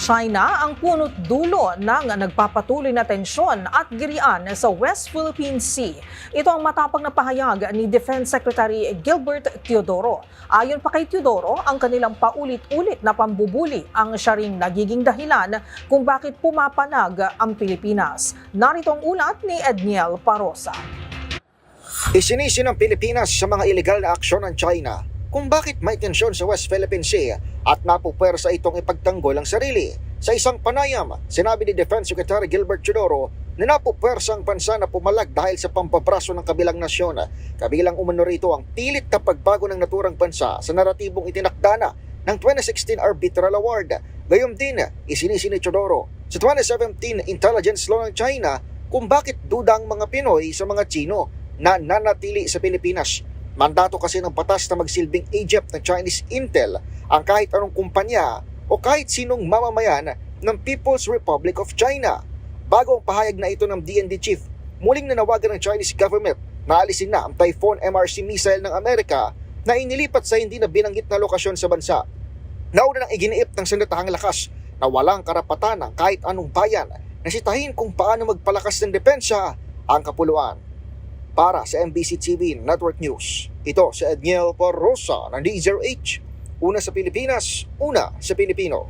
China ang punot dulo ng nagpapatuloy na tensyon at girian sa West Philippine Sea. Ito ang matapang na pahayag ni Defense Secretary Gilbert Teodoro. Ayon pa kay Teodoro, ang kanilang paulit-ulit na pambubuli ang siya ring nagiging dahilan kung bakit pumapanag ang Pilipinas. Narito ang ulat ni Edniel Parosa. Isinisi ng Pilipinas sa mga ilegal na aksyon ng China kung bakit may tensyon sa West Philippine Sea at napupwersa itong ipagtanggol ang sarili. Sa isang panayam, sinabi ni Defense Secretary Gilbert Teodoro na napupwersa ang bansa na pumalag dahil sa pampabraso ng kabilang nasyon. Kabilang umano rito ang pilit na pagbago ng naturang bansa sa naratibong itinakda na ng 2016 Arbitral Award. Gayun din, isinisi ni Teodoro sa 2017 Intelligence Law ng China kung bakit duda ang mga Pinoy sa mga Chino na nanatili sa Pilipinas. Mandato kasi ng batas na magsilbing agent ng Chinese Intel ang kahit anong kumpanya o kahit sinong mamamayan ng People's Republic of China. Bago ang pahayag na ito ng DND chief, muling nanawagan ng Chinese government na alisin na ang Typhoon MRC missile ng Amerika na inilipat sa hindi na binanggit na lokasyon sa bansa. Nauna nang iginiip ng sandatahang lakas na walang karapatan ng kahit anong bayan na sitahin kung paano magpalakas ng depensa ang kapuluan. Para sa MBC TV Network News, ito si Edniel Parosa ng DZRH. Una sa Pilipinas, una sa Pilipino.